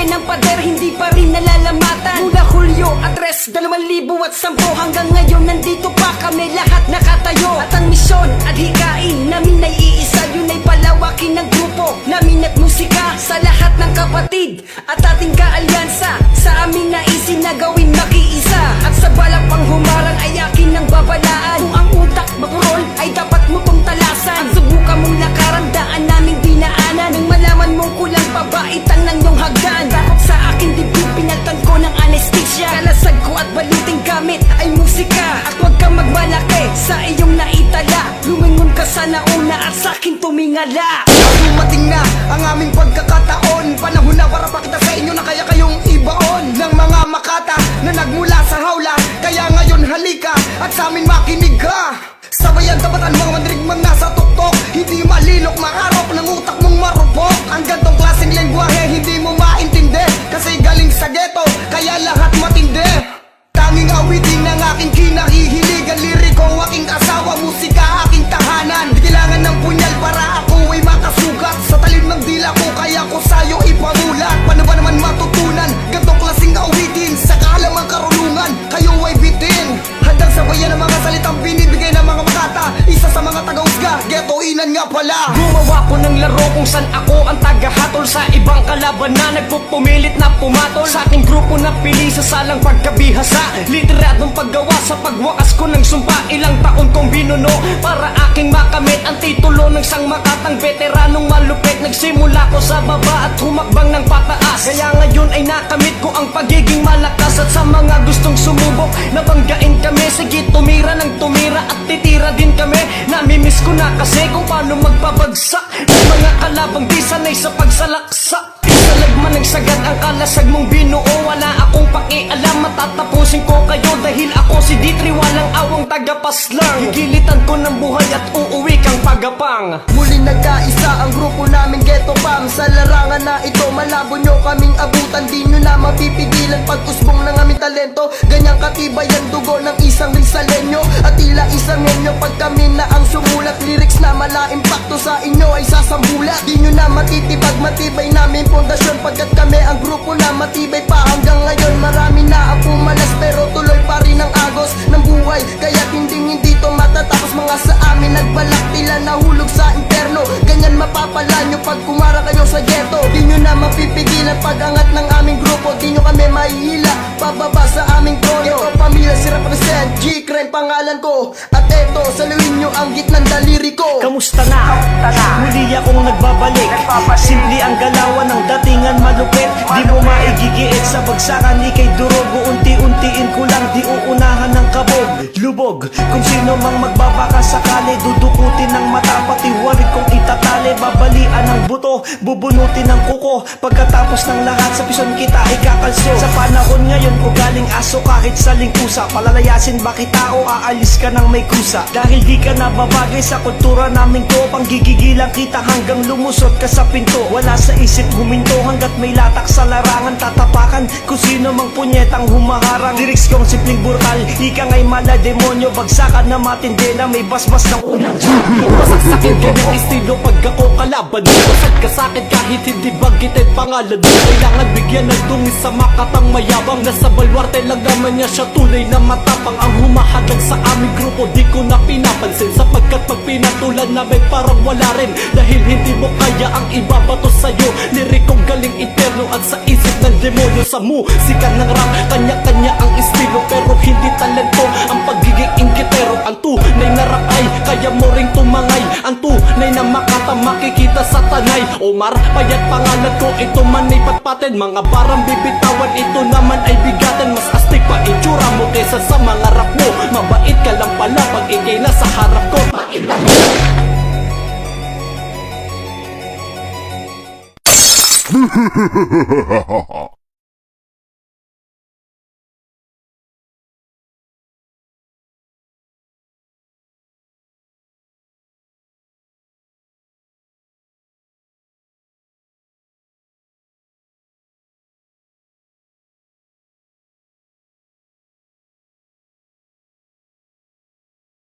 Kanya ng pader, hindi pa rin nalalamatan. Mula Hulyo at 2010 hanggang ngayon nandito pa kami lahat nakatayo. At ang misyon at hikain namin ay iisa, yun ay palawakin ng grupo namin at musika sa lahat ng kapatid at ating kaalyansa. Sa amin naisin na gawin makiisa, at sa balak pang humarang ay akin ng babalaan. Kung ang utak makurol ay dapat mo pong talasan, at subukan mong lakaran daan naming dinaanan. Nang malaman mong kulang pa ba itang ng iyong hagdan, takot sa akin dibdib pinaltan ko ng anesthesia. Kalasag ko at baluting gamit ay musika, at huwag kang magmalaki sa iyong naitala. Lumingon ka sa nauna at sa'kin tumingala. Dumating na ang aming pagkakataon, panahon na para pakita sa inyo na kaya kayong ibaon ng mga makata na nagmula sa hawla. Kaya ngayon halika at sa amin makinig ka. Sabayan tapatan mga mandirigmang nasa tuktok, hindi malilok maharap ng utak mong marupok. Ang gantong klaseng lengguwahe hindi mo maintindi, kasi galing sa ghetto kaya lahat matindi. Tanging awitin ng aking kinahihiligan, liriko aking asawa, musika aking tahanan. Di kailangan ng punyal para ako ay makasugat, sa talim ng dila ko kaya ko sa'yo ipamulat. Paano ba naman matutunan gantong klaseng awitin sa kahalamang karunungan? Kayo ay bitin, handang sabayan ng mga salitang binibigay ng mga makata. Isa sa mga taga-usga, ghettoinan nga pala. Gumawa ko ng laro kung saan ako ang tagahatol sa ibang kalaban na nagpupumilit na pumatol. Sa aking grupo na pili sa salang pagkabihasa, literadong paggawa sa pagwakas ko ng sumpa. Ilang taon kong binuno para aking makamit ang titulo ng sang makatang veteranong malupit. Nagsimula ko sa baba at humakbang ng pataas, kaya ngayon ay nakamit ko ang pagiging malakas. At sa mga gustong sumubok, nabanggain kami. Sige, tumira ng tumira at titira din kami. Namimiss ko na kasi kung paano magpabagsak ng mga kalabang di sanay sa pagsalaksa. Salagman ng sagad ang kalasag mong binuo, wala akong pakialam, matatapusin ko kayo dahil ako si D3, walang awang tagapaslang. Higilitan ko ng buhay at uuwi kang pagapang. Muli nagkaisa ang grupo namin Ghetto Pam. Sa larangan na ito malabo nyo kaming abutan, di nyo na mapipigilan pag-usbong ng aming talento. Ganyang katibay ang dugo ng isang Rizaleño, at tila isang henyo pag kami na ang sumulat. Lyrics na mala-impacto sa inyo ay sasambulat. Di nyo na matitibag, matibay namin pundasyon, pagkat kami ang grupo na matibay pa hanggang ngayon. Marami na ang pumalas pero tuloy pa rin ang agos ng buhay, kaya hindi to matatapos. Mga sa amin nagbalak tila nahulog sa interno, ganyan mapapala nyo pag kumara kayo sa ghetto. Di nyo na mapipigilan pag-angat ng aming grupo, di nyo kami mahihila pababa sa aming trono. Ito pamilya si represent, G-Crime pangalan ko, at eto saluhin nyo ang gitnang daliri ko. Kamusta na? Muli akong nagbabalik, simple ang galawan ng datingan malupit. Di mo maigigiit sa bagsakan, ikay durogo. Unti-untiin ko lang, di uunahan ng kabog. Lubog, kung sino mang magbabaka sakali, dudukutin ng mata, pati warig kong itatali. Babalian ng buto, bubunutin ng kuko, pagkatapos ng lahat sa pison kita ikakalso. Sa panahon ngayon ko galing aso kahit saling pusa, palalayasin ba kita o aalis ka ng may kusa? Dahil di ka nababagay sa kultura namin ko, panggigigilan kita hanggang lumusot ka sa pinto. Wala sa isip huminto hanggat may latak sa larangan, tatapakan kung sino mang punyetang humaharang. Lyrics kong simpleng burkal, ika nga'y mala demonyo, bagsakan na matindi na may basbas ng unang Masaksakin ganyang estilo pag ako kalaban. Basag ka sa'kin kahit hindi bagitin pangalan mo. Kailangan bigyan ng dungis sa makatang mayabang, nasa balwarte lang naman niya siya tunay na matapang. Ang humahadang sa aming grupo di ko na pinapansin, sapagkat pag pinatulan namin parang wala rin. Dahil hindi mo kaya ang ibabato sa'yo, lirikong galing interno at sa isip ng demonyo. Sa musika ng rap, kanya-kanya ang estilo, pero hindi talento ang pagiging inggitero. Ang tunay na rap ay kaya mo ring tumangay, ang tunay na makata makikita sa tanay. Omar Payat pangalan ko, ito man ay patpatin, mga barang bibitawan, ito naman ay bigatin. Mas astig pa itsura mo kaysa sa mga rap mo, mabait ka lang pala pag ikay nasa harap ko. Pakita